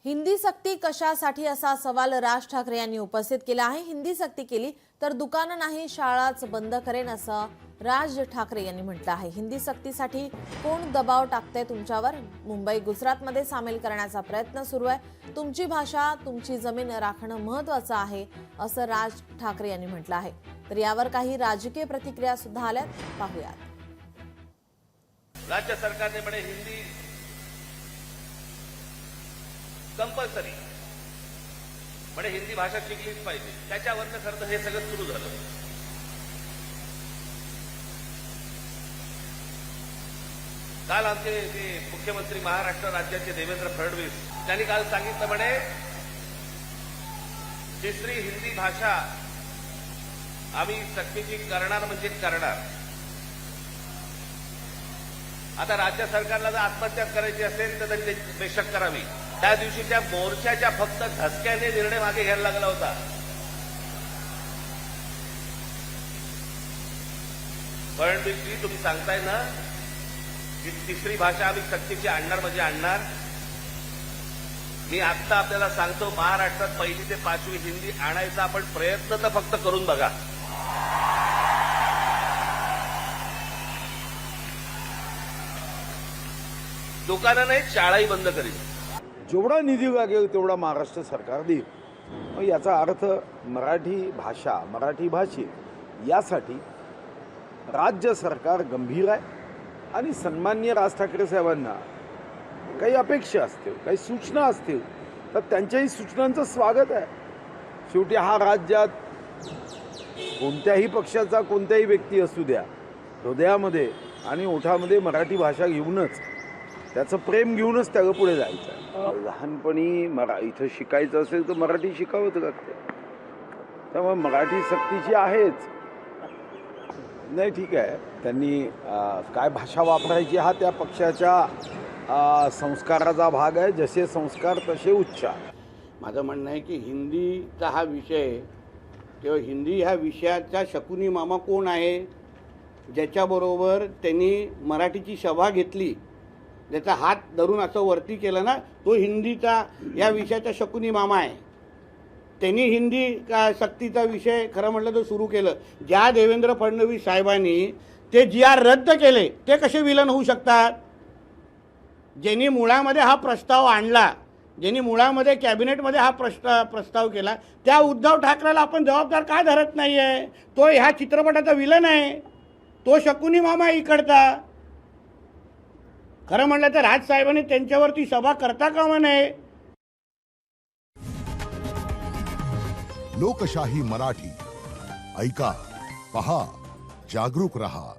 हिंदी सक्ती कशासाठी असा सवाल राज ठाकरे यांनी उपस्थित केला आहे। हिंदी सक्ती केली तर दुकानं नाही शाळाच बंद करेन असं राज ठाकरे यांनी म्हटलं आहे। हिंदी सक्तीसाठी कोण दबाव टाकते तुमच्यावर? मुंबई गुजरातमध्ये सामील करण्याचा प्रयत्न सुरू आहे। तुमची भाषा तुमची जमीन राखणं महत्त्वाचं आहे असं राज ठाकरे यांनी म्हटलं आहे। तर यावर काही राजकीय प्रतिक्रिया सुद्धा आल्यात, पाहूयात। राज्य सरकारने म्हणे हिंदी कंपल्सरी म्हणे हिंदी भाषा शिकलीच पाहिजे, त्याच्यावरनं खरं तर हे सगळं सुरू झालं। काल आमचे जे मुख्यमंत्री महाराष्ट्र राज्याचे देवेंद्र फडणवीस त्यांनी काल सांगितलं म्हणे तिसरी हिंदी भाषा आम्ही सक्तीची करणार म्हणजे करणार। आता राज्य सरकारला जर आत्महत्या करायची असेल तर त्यांनी बेशक करावी। त्या दिवशीच्या मोर्चाच्या फक्त धसक्याने निर्णय मागे घ्यायला लागला होता। फडणवीसजी तुम्ही सांगताय ना की तिसरी भाषा आम्ही सक्तीची आणणार म्हणजे आणणार। मी आता आपल्याला सांगतो, महाराष्ट्रात पहिली ते पाचवी हिंदी आणायचा आपण प्रयत्न तर फक्त करून बघा। दुकानं नाही, शाळाही बंद करीन। जेवढा निधी लागेल तेवढा महाराष्ट्र सरकार देईल। मग याचा अर्थ मराठी भाषा, मराठी भाषिक यासाठी राज्य सरकार गंभीर आहे आणि सन्माननीय राज ठाकरे साहेबांना काही अपेक्षा असतील, काही सूचना असतील तर त्यांच्याही सूचनांचं स्वागत आहे। शेवटी हा राज्यात कोणत्याही पक्षाचा कोणत्याही व्यक्ती असू द्या, हृदयामध्ये आणि ओठामध्ये मराठी भाषा घेऊनच, त्याचं प्रेम घेऊनच त्याला पुढे जायचं आहे। लहानपणी इथं शिकायचं असेल तर मराठी शिकावंच लागतं, त्यामुळे मराठी सक्तीची आहेच। नाही, ठीक आहे, त्यांनी काय भाषा वापरायची हा त्या पक्षाच्या संस्काराचा भाग आहे। जसे संस्कार तसे उच्चार। माझं म्हणणं आहे की हिंदीचा हा विषय किंवा हिंदी ह्या विषयाचा शकुनी मामा कोण आहे, ज्याच्याबरोबर त्यांनी मराठीची सभा घेतली, ज्याचा हात धरून असं वरती केलं ना, तो हिंदीचा या विषयाचा शकुनी मामा आहे। त्यांनी हिंदी सक्तीचा विषय खरं म्हटलं तर सुरू केलं। ज्या देवेंद्र फडणवीस साहेबांनी ते GR रद्द केले ते कसे विलन होऊ शकतात? ज्यांनी मुळामध्ये हा प्रस्ताव आणला, ज्यांनी मुळामध्ये कॅबिनेटमध्ये हा प्रस्ताव केला, त्या उद्धव ठाकरेला आपण जबाबदार का धरत नाही आहे? तो ह्या चित्रपटाचा विलन आहे, तो शकुनी मामा आहे इकडचा। खरं म्हटलं तर राजसाहेबांनी त्यांच्यावरती सभा करता कामा नये। लोकशाही मराठी ऐका, पहा, जागरूक रहा।